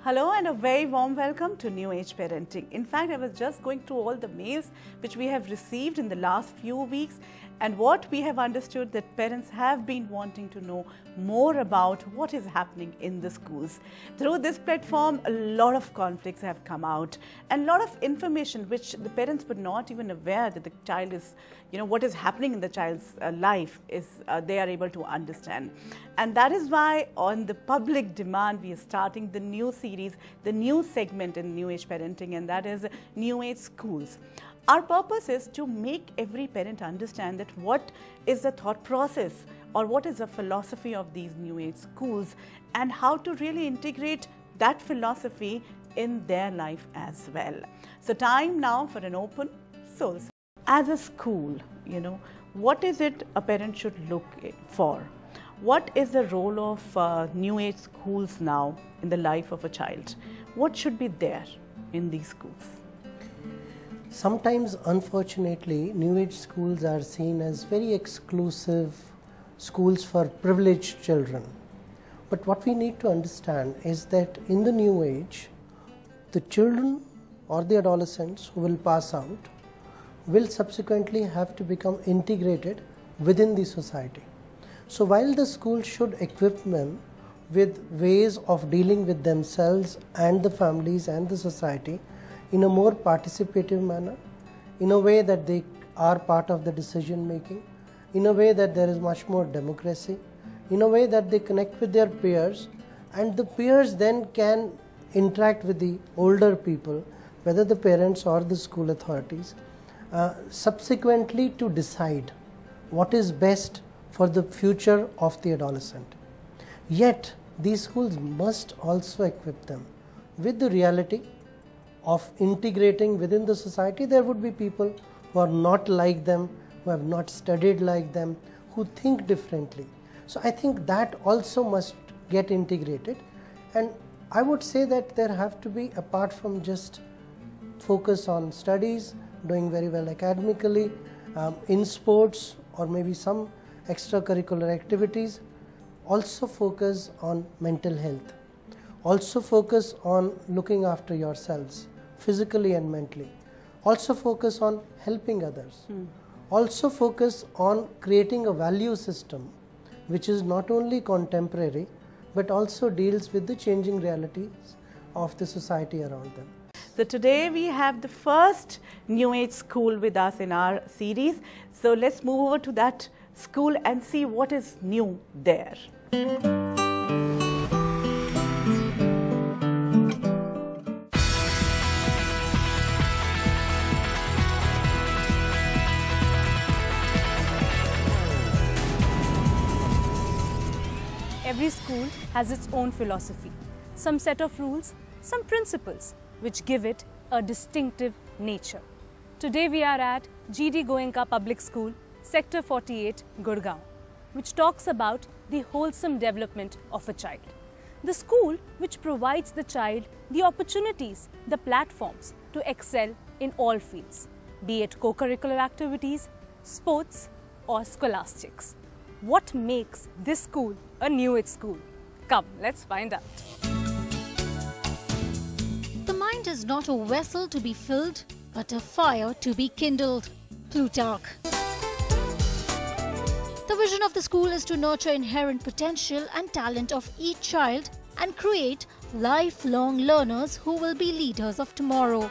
Hello and a very warm welcome to New Age Parenting. In fact, I was just going through all the mails which we have received in the last few weeks, and what we have understood that parents have been wanting to know more about what is happening in the schools. Through this platform, a lot of conflicts have come out and a lot of information which the parents were not even aware that the child is, what is happening in the child's life is they are able to understand. And that is why on the public demand, we are starting the new series, the new segment in New Age Parenting, and that is New Age Schools. Our purpose is to make every parent understand that what is the thought process or what is the philosophy of these New Age schools and how to really integrate that philosophy in their life as well. So time now for an open soul. As a school, what is it a parent should look for? What is the role of New Age schools now in the life of a child? What should be there in these schools? Sometimes, unfortunately, New Age schools are seen as very exclusive schools for privileged children. But what we need to understand is that in the New Age, the children or the adolescents who will pass out will subsequently have to become integrated within the society. So while the school should equip them with ways of dealing with themselves and the families and the society in a more participative manner, in a way that they are part of the decision making, in a way that there is much more democracy, in a way that they connect with their peers, and the peers then can interact with the older people, whether the parents or the school authorities, subsequently to decide what is best for the future of the adolescent. Yet, these schools must also equip them with the reality of integrating within the society. There would be people who are not like them, who have not studied like them, who think differently. So I think that also must get integrated, and I would say that there have to be, apart from just focus on studies, doing very well academically, in sports or maybe some extracurricular activities, also focus on mental health, also focus on looking after yourselves physically and mentally, also focus on helping others, also focus on creating a value system which is not only contemporary but also deals with the changing realities of the society around them. So today we have the first New Age school with us in our series. So let's move over to that school and see what is new there. Every school has its own philosophy, some set of rules, some principles, which give it a distinctive nature. Today we are at GD Goenka Public School, Sector 48, Gurgaon, which talks about the wholesome development of a child. The school which provides the child the opportunities, the platforms to excel in all fields, be it co-curricular activities, sports or scholastics. What makes this school a New Age school? Come, let's find out. The mind is not a vessel to be filled, but a fire to be kindled. Plutarch. The vision of the school is to nurture inherent potential and talent of each child and create lifelong learners who will be leaders of tomorrow.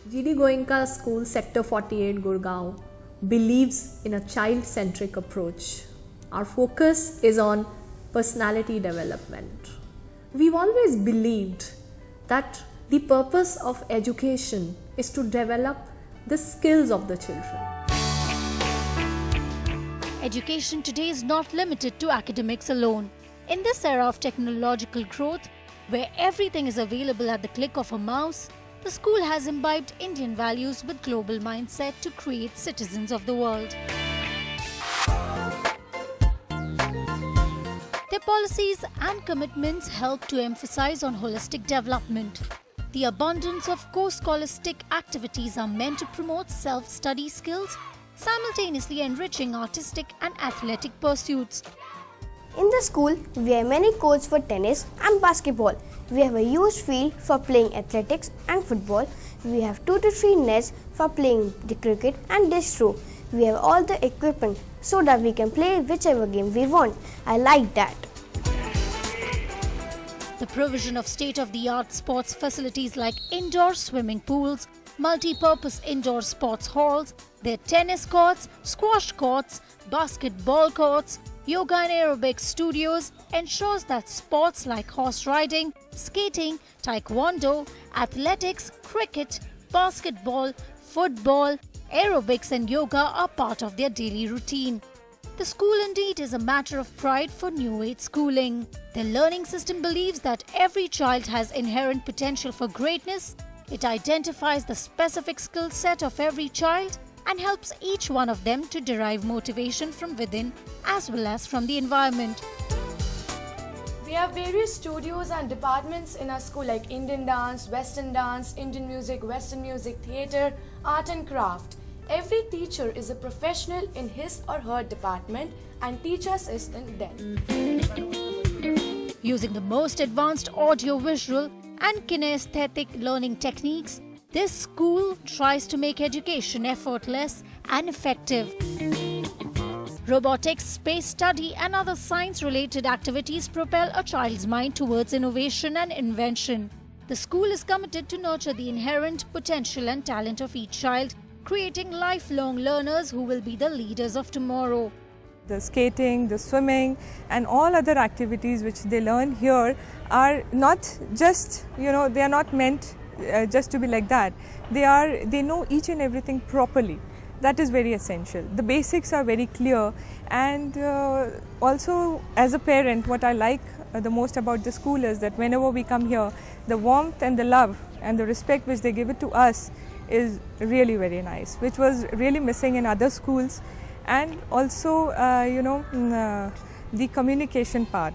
GD Goenka School, Sector 48, Gurgaon, believes in a child-centric approach. Our focus is on personality development. We've always believed that the purpose of education is to develop the skills of the children. Education today is not limited to academics alone. In this era of technological growth, where everything is available at the click of a mouse, the school has imbibed Indian values with global mindset to create citizens of the world. Their policies and commitments help to emphasize on holistic development. The abundance of co-scholastic activities are meant to promote self-study skills, simultaneously enriching artistic and athletic pursuits. In the school, we have many courts for tennis and basketball. We have a huge field for playing athletics and football. We have 2 to 3 nets for playing the cricket and dish throw. We have all the equipment so that we can play whichever game we want. I like that. The provision of state-of-the-art sports facilities like indoor swimming pools, multi-purpose indoor sports halls, their tennis courts, squash courts, basketball courts, yoga and aerobics studios ensures that sports like horse riding, skating, taekwondo, athletics, cricket, basketball, football, aerobics and yoga are part of their daily routine. The school indeed is a matter of pride for New Age schooling. The learning system believes that every child has inherent potential for greatness. It identifies the specific skill set of every child and helps each one of them to derive motivation from within as well as from the environment. We have various studios and departments in our school like Indian dance, Indian music, Western music, theatre, art and craft. Every teacher is a professional in his or her department and teaches us in them. Using the most advanced audio-visual and kinesthetic learning techniques, this school tries to make education effortless and effective. Robotics, space study and other science-related activities propel a child's mind towards innovation and invention. The school is committed to nurture the inherent potential and talent of each child, creating lifelong learners who will be the leaders of tomorrow. The skating, the swimming and all other activities which they learn here are not just, they are not meant just to be like that. They know each and everything properly. That is very essential. The basics are very clear, and also as a parent, what I like the most about the school is that whenever we come here, the warmth and the love and the respect which they give it to us is really very nice, which was really missing in other schools. And also, the communication part.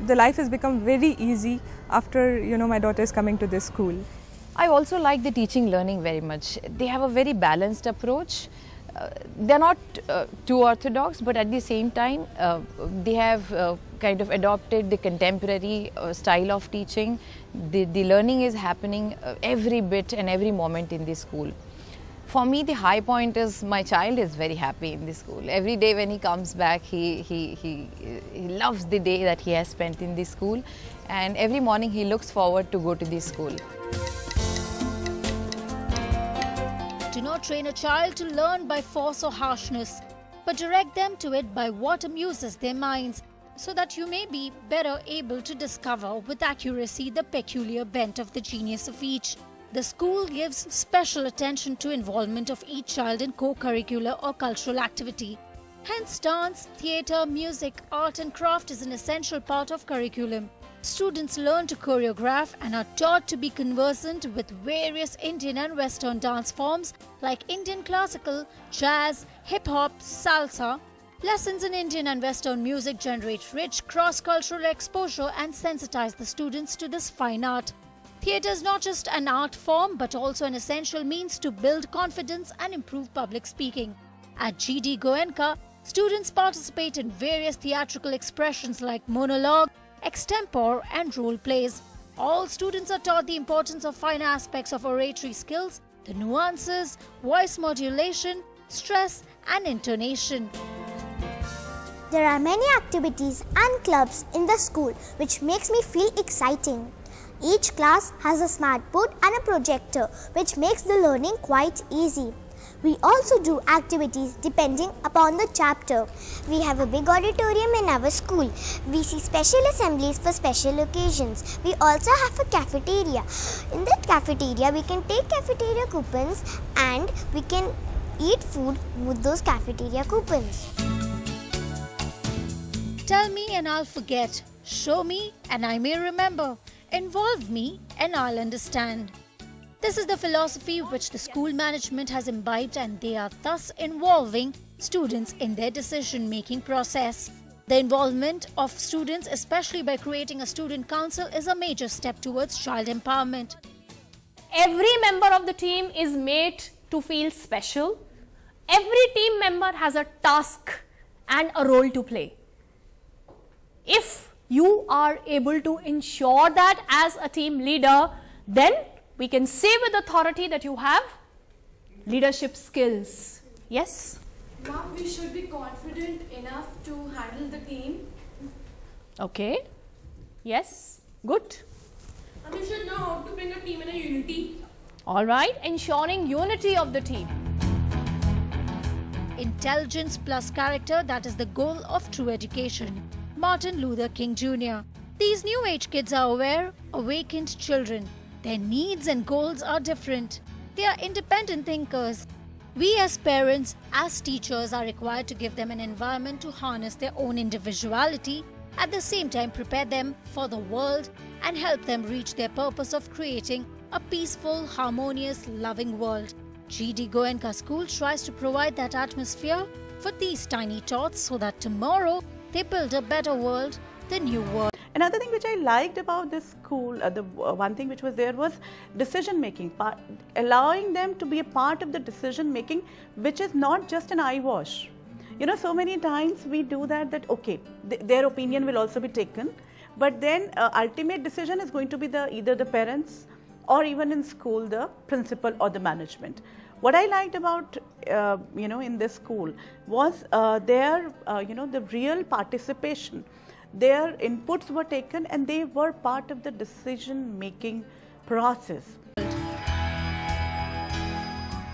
The life has become very easy after, my daughter is coming to this school. I also like the teaching learning very much. They have a very balanced approach. They're not too orthodox, but at the same time, they have kind of adopted the contemporary style of teaching. The learning is happening every bit and every moment in the school. For me, the high point is my child is very happy in the school. Every day when he comes back, he loves the day that he has spent in the school, and every morning he looks forward to go to the school. Do not train a child to learn by force or harshness, but direct them to it by what amuses their minds, so that you may be better able to discover with accuracy the peculiar bent of the genius of each. The school gives special attention to involvement of each child in co-curricular or cultural activity. Hence, dance, theatre, music, art and craft is an essential part of curriculum. Students learn to choreograph and are taught to be conversant with various Indian and Western dance forms like Indian classical, jazz, hip-hop, salsa. Lessons in Indian and Western music generate rich cross-cultural exposure and sensitize the students to this fine art. Theatre is not just an art form but also an essential means to build confidence and improve public speaking. At GD Goenka, students participate in various theatrical expressions like monologue, extempore and role plays. All students are taught the importance of fine aspects of oratory skills, the nuances, voice modulation, stress and intonation. There are many activities and clubs in the school which makes me feel exciting. Each class has a smart board and a projector which makes the learning quite easy. We also do activities depending upon the chapter. We have a big auditorium in our school. We see special assemblies for special occasions. We also have a cafeteria. In that cafeteria, we can take cafeteria coupons and we can eat food with those cafeteria coupons. Tell me and I'll forget. Show me and I may remember. Involve me and I'll understand. This is the philosophy which the school management has imbibed, and they are thus involving students in their decision-making process. The involvement of students, especially by creating a student council, is a major step towards child empowerment. Every member of the team is made to feel special. Every team member has a task and a role to play. If you are able to ensure that as a team leader, then we can say with authority that you have leadership skills. Yes? Ma'am, we should be confident enough to handle the team. Okay. Yes. Good. And we should know how to bring a team in a unity. All right. Ensuring unity of the team. Intelligence plus character, that is the goal of true education. Martin Luther King Jr. These new age kids are aware, awakened children. Their needs and goals are different. They are independent thinkers. We as parents, as teachers, are required to give them an environment to harness their own individuality, at the same time prepare them for the world and help them reach their purpose of creating a peaceful, harmonious, loving world. GD Goenka School tries to provide that atmosphere for these tiny tots so that tomorrow they build a better world, the new world. Another thing which I liked about this school, one thing which was there was decision making, allowing them to be a part of the decision making, which is not just an eyewash. You know, so many times we do that okay, their opinion will also be taken, but then ultimate decision is going to be either the parents or even in school the principal or the management. What I liked about in this school was the real participation. Their inputs were taken and they were part of the decision making process.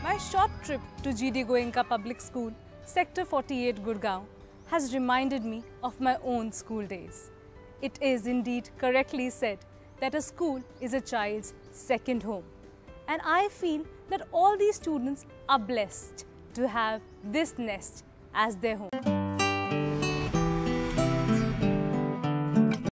My short trip to GD Goenka Public School, Sector 48 Gurgaon, has reminded me of my own school days. It is indeed correctly said that a school is a child's second home. And I feel that all these students are blessed to have this nest as their home.